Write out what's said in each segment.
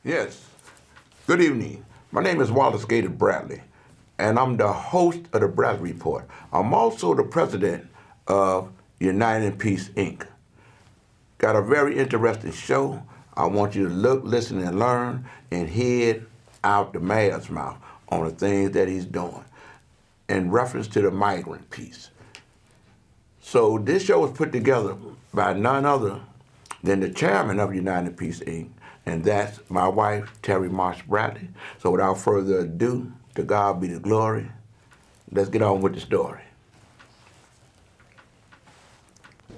Yes. Good evening. My name is Wallace Gator Bradley, and I'm the host of the Bradley Report. I'm also the president of United in Peace, Inc. Got a very interesting show. I want you to look, listen, and learn, and head out the mayor's mouth on the things that he's doing in reference to the migrant piece. So this show was put together by none other than the chairman of United Peace Inc., and that's my wife, Terry Marsh Bradley. So without further ado, to God be the glory. Let's get on with the story.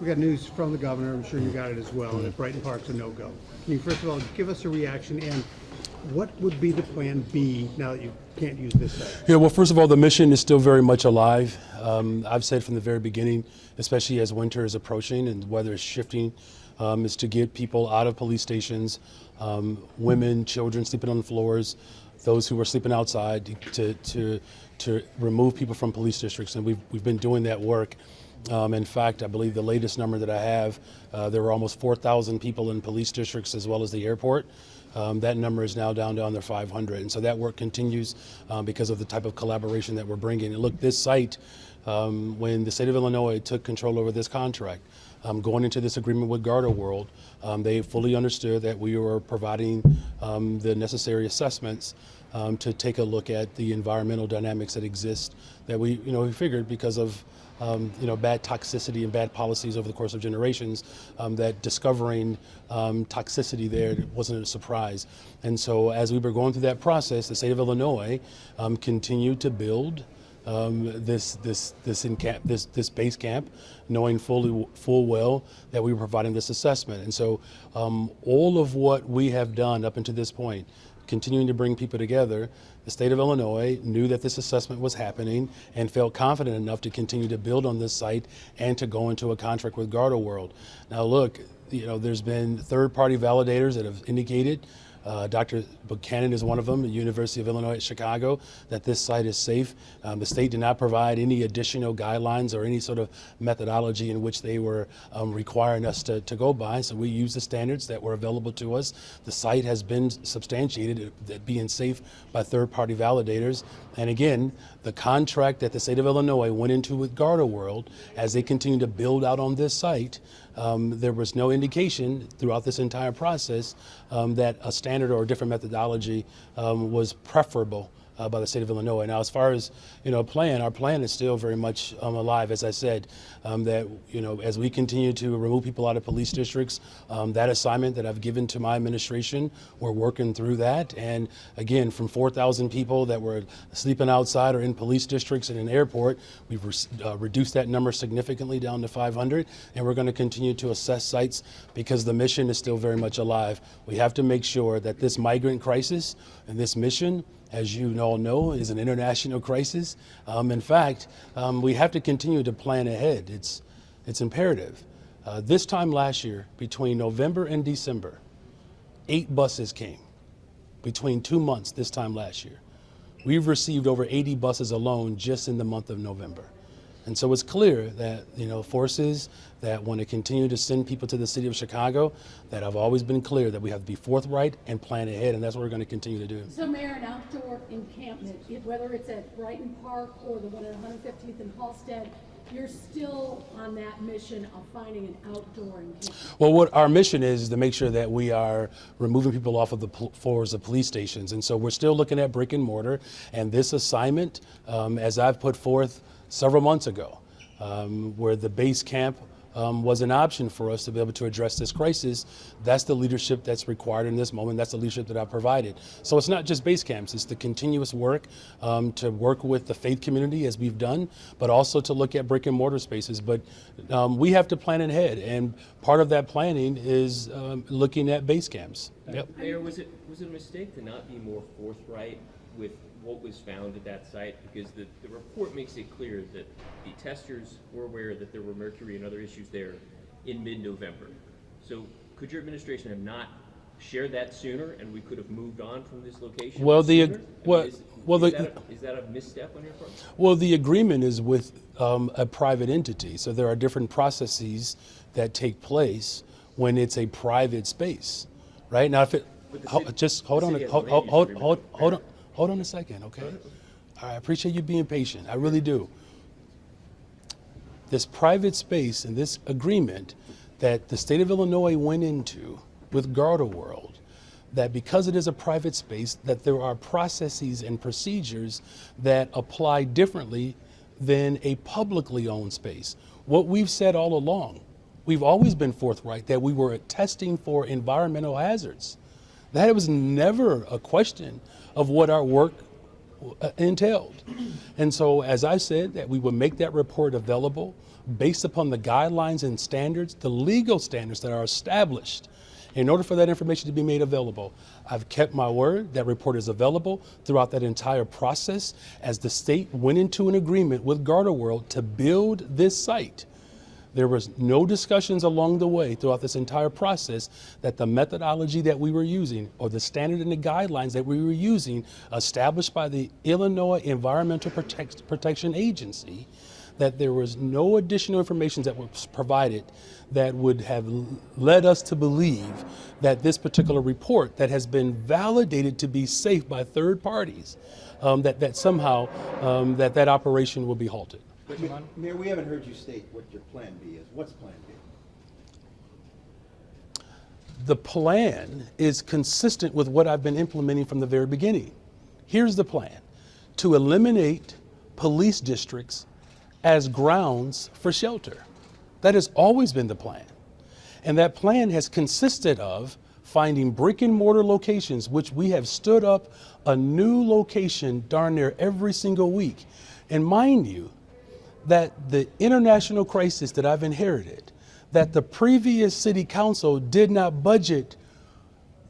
We got news from the governor. I'm sure you got it as well. That Brighton Park's a no-go. Can you first of all give us a reaction, and what would be the plan B now that you can't use this site? Yeah, well, first of all, the mission is still very much alive. I've said from the very beginning, especially as winter is approaching and the weather is shifting, is to get people out of police stations, women, children sleeping on the floors, those who are sleeping outside, to remove people from police districts. And we've been doing that work. In fact, I believe the latest number that I have, there were almost 4,000 people in police districts as well as the airport. That number is now down to under 500. And so that work continues because of the type of collaboration that we're bringing. And look, this site, when the state of Illinois took control over this contract, going into this agreement with Gator World, they fully understood that we were providing the necessary assessments to take a look at the environmental dynamics that exist that we figured because of bad toxicity and bad policies over the course of generations, that discovering toxicity there wasn't a surprise. And so as we were going through that process, the state of Illinois continued to build this base camp, knowing full well that we were providing this assessment. And so all of what we have done up until this point, continuing to bring people together, the state of Illinois knew that this assessment was happening and felt confident enough to continue to build on this site and to go into a contract with Gator World. Now look, there's been third-party validators that have indicated, Dr. Buchanan is one of them, the University of Illinois at Chicago, that this site is safe. The state did not provide any additional guidelines or any sort of methodology in which they were requiring us to go by. So we used the standards that were available to us. The site has been substantiated at being safe by third-party validators. And again, the contract that the state of Illinois went into with Gator World, as they continue to build out on this site, there was no indication throughout this entire process that a standard or a different methodology was preferable by the state of Illinois. Now, as far as our plan is still very much alive. As I said, that as we continue to remove people out of police districts, that assignment that I've given to my administration, we're working through that. And again, from 4,000 people that were sleeping outside or in police districts and an airport, we've reduced that number significantly down to 500. And we're going to continue to assess sites because the mission is still very much alive. We have to make sure that this migrant crisis and this mission, as you all know, is an international crisis. In fact, we have to continue to plan ahead. It's imperative. This time last year, between November and December, 8 buses came. Between 2 months this time last year. We've received over 80 buses alone just in the month of November. And so it's clear that forces that want to continue to send people to the city of Chicago, that have always been clear that we have to be forthright and plan ahead, and that's what we're going to continue to do. So, Mayor, an outdoor encampment, whether it's at Brighton Park or the one at 115th and Halsted, you're still on that mission of finding an outdoor encampment. Well, what our mission is to make sure that we are removing people off of the floors of police stations. And so we're still looking at brick and mortar, and this assignment, as I've put forth several months ago, where the base camp was an option for us to be able to address this crisis. That's the leadership that's required in this moment. That's the leadership that I've provided. So it's not just base camps, it's the continuous work to work with the faith community as we've done, but also to look at brick and mortar spaces. But we have to plan ahead, and part of that planning is looking at base camps. Yep. Mayor, was it a mistake to not be more forthright with what was found at that site? Because the report makes it clear that the testers were aware that there were mercury and other issues there in mid-November. So could your administration have not shared that sooner, and we could have moved on from this location Well, sooner? Is that a misstep on your part? Well, the agreement is with a private entity, so there are different processes that take place when it's a private space, right? Now, Just hold on, city has a land use agreement. hold on a second, okay? I appreciate you being patient. I really do. This private space and this agreement that the state of Illinois went into with Gator World, that because it is a private space, that there are processes and procedures that apply differently than a publicly owned space. What we've said all along, we've always been forthright that we were testing for environmental hazards. That was never a question of what our work entailed. And so, as I said, that we would make that report available based upon the guidelines and standards, the legal standards that are established in order for that information to be made available. I've kept my word. That report is available throughout that entire process as the state went into an agreement with Gator World to build this site. There was no discussions along the way throughout this entire process that the methodology that we were using or the standard and the guidelines that we were using established by the Illinois Environmental Protection Agency, that there was no additional information that was provided that would have led us to believe that this particular report that has been validated to be safe by third parties, that somehow that operation will be halted. Mayor, we haven't heard you state what your plan B is. What's plan B? The plan is consistent with what I've been implementing from the very beginning. Here's the plan: to eliminate police districts as grounds for shelter. That has always been the plan. And that plan has consisted of finding brick and mortar locations, which we have stood up a new location darn near every single week. And mind you, that the international crisis that I've inherited, that the previous city council did not budget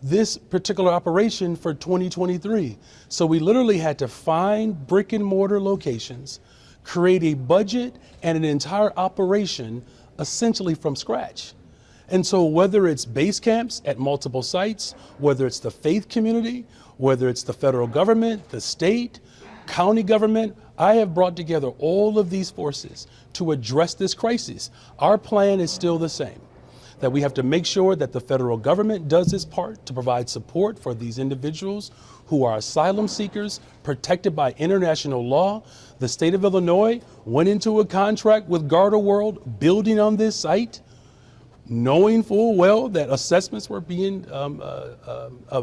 this particular operation for 2023. So we literally had to find brick and mortar locations, create a budget and an entire operation essentially from scratch. And so whether it's base camps at multiple sites, whether it's the faith community, whether it's the federal government, the state, county government, I have brought together all of these forces to address this crisis. Our plan is still the same, that we have to make sure that the federal government does its part to provide support for these individuals who are asylum seekers protected by international law. The state of Illinois went into a contract with Gator World building on this site, knowing full well that assessments were being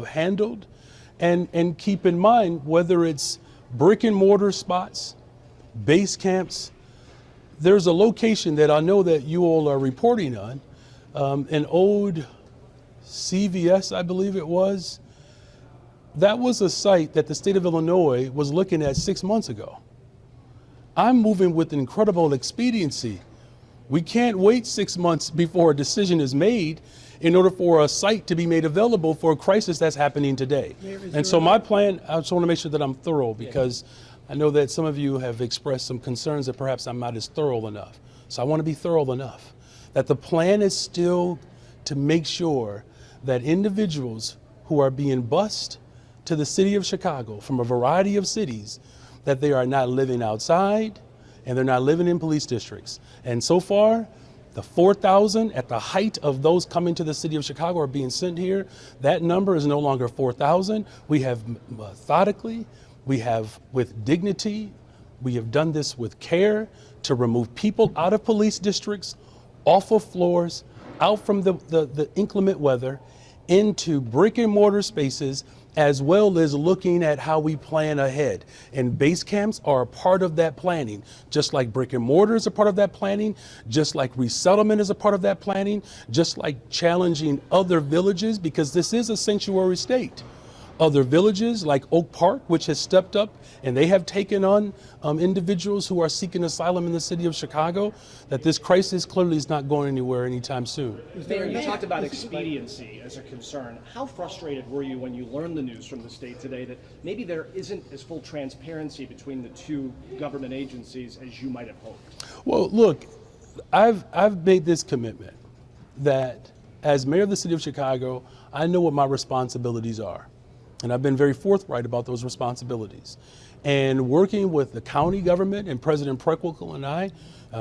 handled. And keep in mind, whether it's brick and mortar spots, base camps, there's a location that I know that you all are reporting on, an old CVS, I believe it was. That was a site that the state of Illinois was looking at 6 months ago. I'm moving with incredible expediency. We can't wait 6 months before a decision is made in order for a site to be made available for a crisis that's happening today. And so my plan, I just want to make sure that I'm thorough, because I know that some of you have expressed some concerns that perhaps I'm not as thorough enough. So I want to be thorough enough that the plan is still to make sure that individuals who are being bused to the city of Chicago from a variety of cities, that they are not living outside and they're not living in police districts. And so far, the 4,000 at the height of those coming to the city of Chicago are being sent here. That number is no longer 4,000. We have methodically, we have with dignity, we have done this with care to remove people out of police districts, off of floors, out from the inclement weather, into brick and mortar spaces, as well as looking at how we plan ahead. And base camps are a part of that planning, just like brick and mortar is a part of that planning, just like resettlement is a part of that planning, just like challenging other villages, because this is a sanctuary state. Other villages like Oak Park, which has stepped up and they have taken on individuals who are seeking asylum in the city of Chicago, that this crisis clearly is not going anywhere anytime soon. Mayor, you talked about expediency as a concern. How frustrated were you when you learned the news from the state today that maybe there isn't as full transparency between the two government agencies as you might have hoped? Well, look, I've made this commitment that as mayor of the city of Chicago, I know what my responsibilities are. And I've been very forthright about those responsibilities. And working with the county government and President Preckwinkle and I,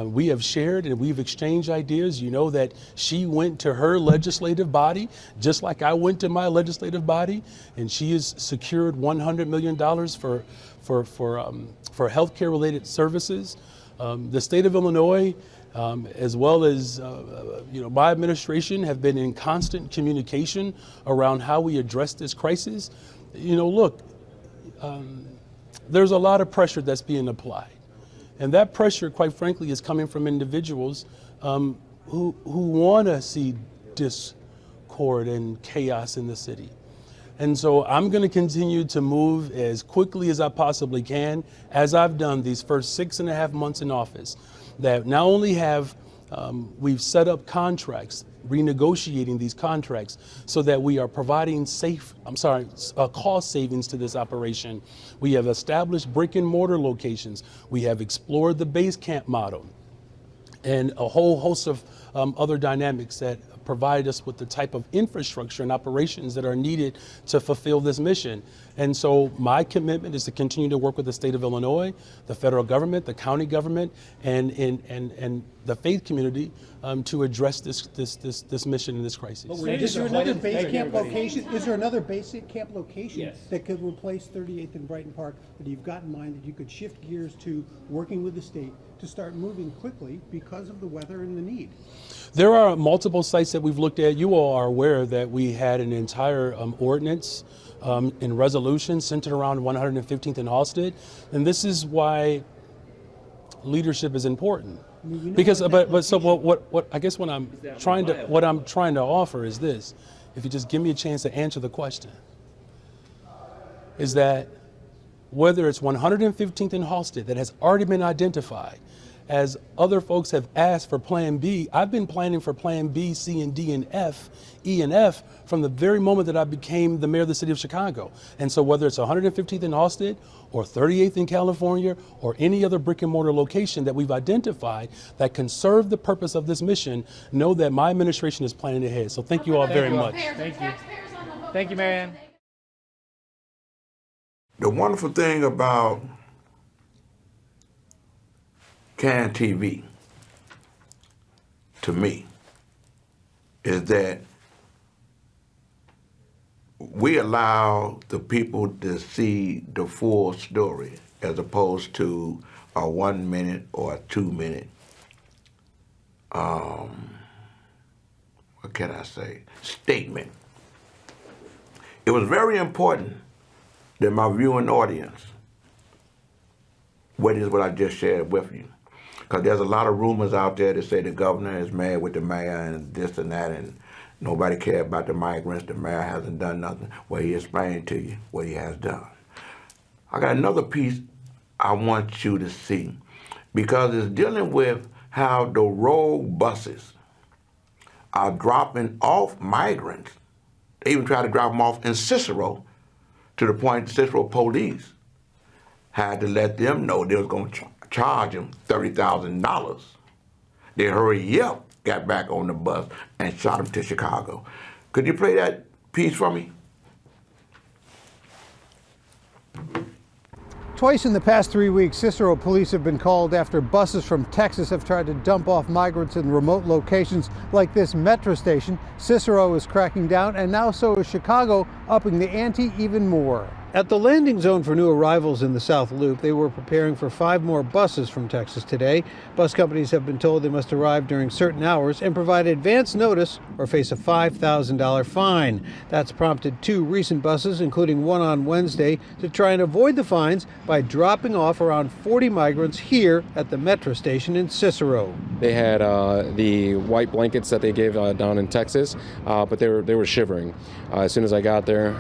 we have shared and we've exchanged ideas. You know that she went to her legislative body, just like I went to my legislative body, and she has secured $100 million for healthcare related services. The state of Illinois, as well as my administration, have been in constant communication around how we address this crisis. Look, there's a lot of pressure that's being applied. And that pressure, quite frankly, is coming from individuals who want to see discord and chaos in the city. And so I'm going to continue to move as quickly as I possibly can, as I've done these first 6.5 months in office, that not only have we've set up contracts, renegotiating these contracts so that we are providing cost savings to this operation. We have established brick and mortar locations. We have explored the base camp model and a whole host of other dynamics that provide us with the type of infrastructure and operations that are needed to fulfill this mission. And so my commitment is to continue to work with the state of Illinois, the federal government, the county government, and the faith community to address this mission and this crisis. Is there another base camp location? Is there another basic camp location Yes. that could replace 38th and Brighton Park that you've got in mind that you could shift gears to working with the state to start moving quickly because of the weather and the need? There are multiple sites that we've looked at. You all are aware that we had an entire ordinance in resolution centered around 115th and Halsted, and this is why leadership is important. Because, what I guess what I'm trying to offer is this: if you just give me a chance to answer the question, is that whether it's 115th and Halsted that has already been identified, as other folks have asked for Plan B, I've been planning for Plan B, C, and D, and F, E, and F from the very moment that I became the mayor of the city of Chicago. And so whether it's 115th in Halsted or 38th in California or any other brick and mortar location that we've identified that can serve the purpose of this mission, know that my administration is planning ahead. So thank you all very much. Thank you. Thank you, Marianne. The wonderful thing about CAN TV, to me, is that we allow the people to see the full story as opposed to a 1 minute or a 2 minute, what can I say, statement. It was very important that my viewing audience, what I just shared with you. Because there's a lot of rumors out there that say the governor is mad with the mayor and this and that, and nobody cares about the migrants. The mayor hasn't done nothing. Well, he explained to you what he has done. I got another piece I want you to see, because it's dealing with how the road buses are dropping off migrants. They even try to drop them off in Cicero, to the point Cicero police had to let them know they was going to charge them $30,000. They hurried up, got back on the bus, and shot them to Chicago. Could you play that piece for me? Twice in the past 3 weeks, Cicero police have been called after buses from Texas have tried to dump off migrants in remote locations like this metro station. Cicero is cracking down, and now so is Chicago, upping the ante even more. At the landing zone for new arrivals in the South Loop, they were preparing for 5 more buses from Texas today. Bus companies have been told they must arrive during certain hours and provide advance notice or face a $5,000 fine. That's prompted 2 recent buses, including one on Wednesday, to try and avoid the fines by dropping off around 40 migrants here at the metro station in Cicero. They had the white blankets that they gave down in Texas, but they were shivering. As soon as I got there,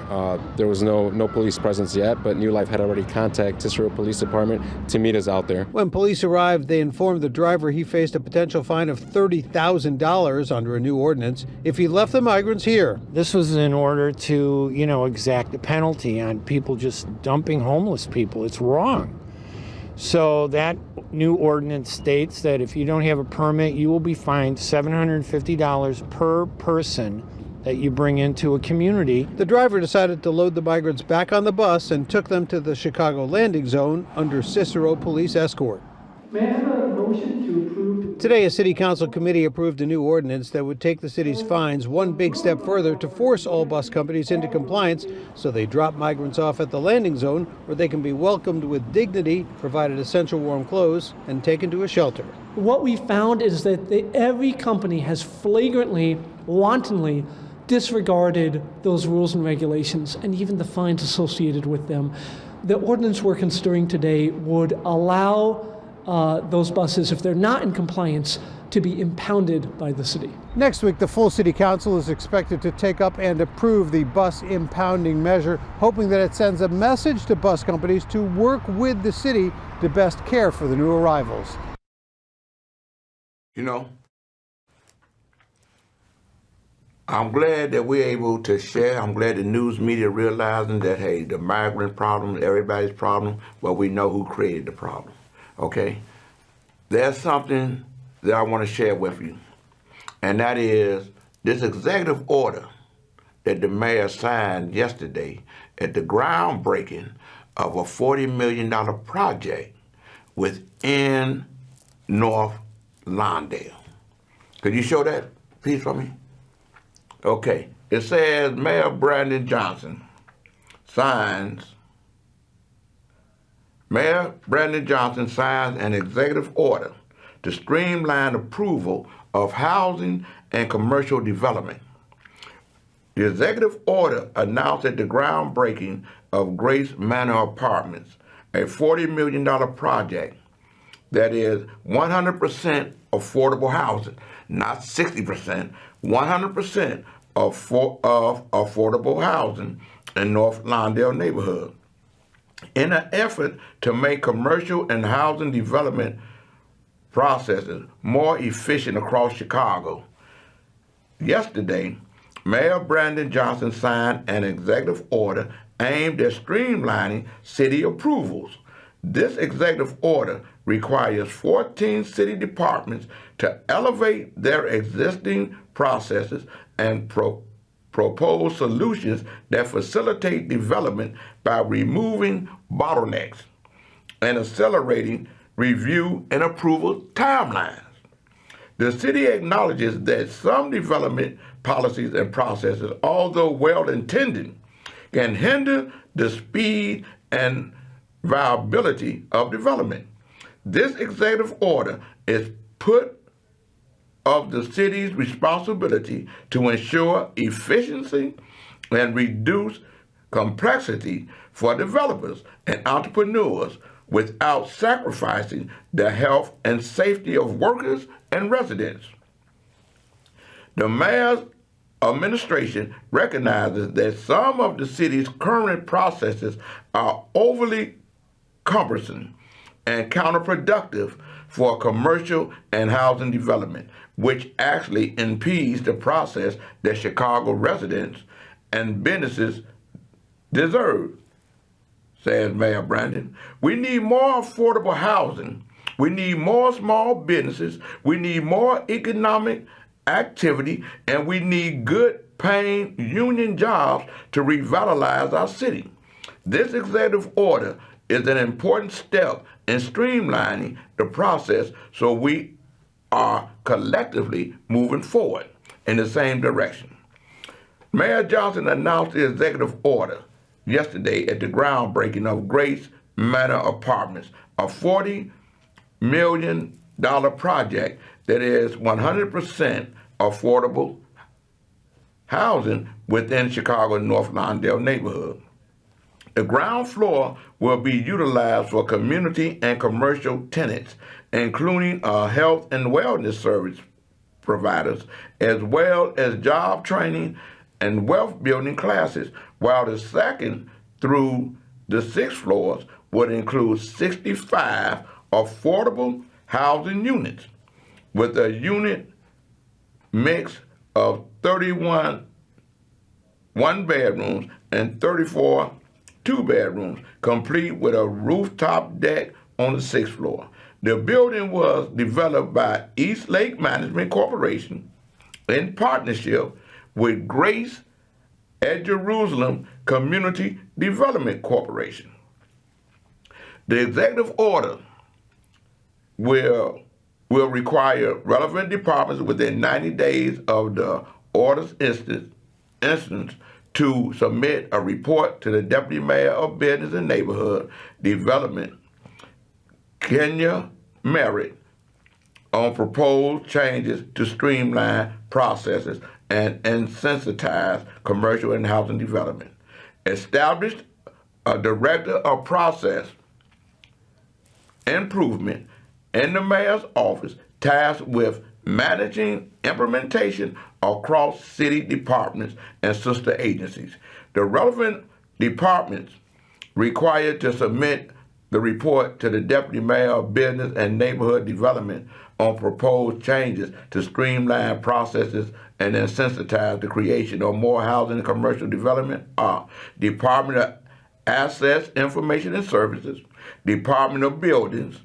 there was no police presence yet, but New Life had already contacted Cicero Police Department to meet us out there. When police arrived, they informed the driver he faced a potential fine of $30,000 under a new ordinance if he left the migrants here. This was in order to, exact a penalty on people just dumping homeless people. It's wrong. So that new ordinance states that if you don't have a permit, you will be fined $750 per person that you bring into a community. The driver decided to load the migrants back on the bus and took them to the Chicago landing zone under Cicero police escort. May I have a motion to approve? Today, a city council committee approved a new ordinance that would take the city's fines one big step further to force all bus companies into compliance so they drop migrants off at the landing zone where they can be welcomed with dignity, provided essential warm clothes, and taken to a shelter. What we found is that every company has flagrantly, wantonly disregarded those rules and regulations and even the fines associated with them. The ordinance we're considering today would allow those buses, if they're not in compliance, to be impounded by the city. Next week, the full city council is expected to take up and approve the bus impounding measure, hoping that it sends a message to bus companies to work with the city to best care for the new arrivals. You know, I'm glad that we're able to share. I'm glad the news media realizing that, hey, the migrant problem is everybody's problem, but we know who created the problem. Okay, there's something that I want to share with you, and that is this executive order that the mayor signed yesterday at the groundbreaking of a $40 million project within North Lawndale. Could you show that piece for me? Okay, it says Mayor Brandon Johnson signs an executive order to streamline approval of housing and commercial development. The executive order announced at the groundbreaking of Grace Manor Apartments, a $40 million project that is 100% affordable housing, not 60%, 100% of affordable housing in North Lawndale neighborhood. In an effort to make commercial and housing development processes more efficient across Chicago, yesterday, Mayor Brandon Johnson signed an executive order aimed at streamlining city approvals. This executive order requires 14 city departments to elevate their existing processes and propose solutions that facilitate development by removing bottlenecks and accelerating review and approval timelines. The city acknowledges that some development policies and processes, although well-intended, can hinder the speed and viability of development. This executive order is put of the city's responsibility to ensure efficiency and reduce complexity for developers and entrepreneurs without sacrificing the health and safety of workers and residents. The mayor's administration recognizes that some of the city's current processes are overly cumbersome and counterproductive for commercial and housing development, which actually impedes the process that Chicago residents and businesses deserve, says Mayor Brandon. We need more affordable housing. We need more small businesses. We need more economic activity, and we need good paying union jobs to revitalize our city. This executive order is an important step in streamlining the process so we are collectively moving forward in the same direction. Mayor Johnson announced the executive order yesterday at the groundbreaking of Grace Manor Apartments, a $40 million project that is 100% affordable housing within Chicago's North Lawndale neighborhood. The ground floor will be utilized for community and commercial tenants, including health and wellness service providers, as well as job training and wealth building classes, while the second through the sixth floors would include 65 affordable housing units with a unit mix of 31 one-bedrooms and 34 two-bedrooms, complete with a rooftop deck on the sixth floor. The building was developed by East Lake Management Corporation in partnership with Grace at Jerusalem Community Development Corporation. The executive order will require relevant departments within 90 days of the order's instance to submit a report to the Deputy Mayor of Business and Neighborhood Development, Kenya Merritt, on proposed changes to streamline processes and insensitize commercial and housing development. Established a director of process improvement in the mayor's office tasked with managing implementation across city departments and sister agencies. The relevant departments required to submit the report to the Deputy Mayor of Business and Neighborhood Development on proposed changes to streamline processes and insensitize the creation of more housing and commercial development are Department of Assets, Information and Services, Department of Buildings,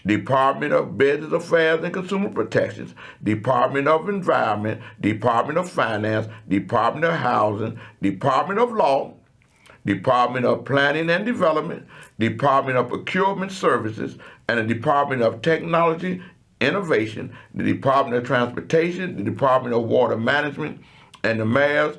Department of Business Affairs and Consumer Protections, Department of Environment, Department of Finance, Department of Housing, Department of Law, Department of Planning and Development, Department of Procurement Services, and the Department of Technology Innovation, the Department of Transportation, the Department of Water Management, and the Mayor's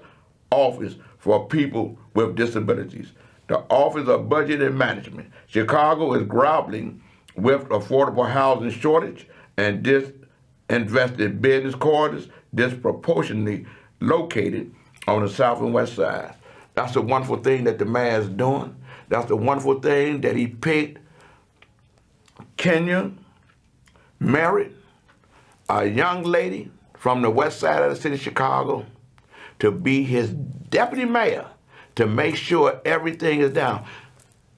Office for People with Disabilities. The Office of Budget and Management. Chicago is grappling with affordable housing shortage and disinvested business corridors disproportionately located on the south and west side. That's the wonderful thing that the mayor is doing. That's the wonderful thing that he picked Kenya Merritt, a young lady from the west side of the city of Chicago, to be his deputy mayor to make sure everything is down.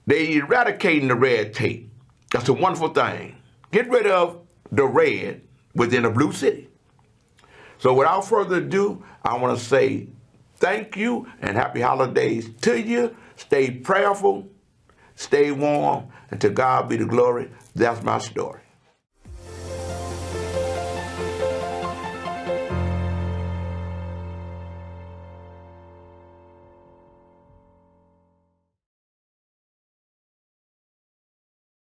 They eradicating the red tape. That's a wonderful thing. Get rid of the red within a blue city. So without further ado, I want to say thank you and happy holidays to you. Stay prayerful, stay warm, and to God be the glory. That's my story.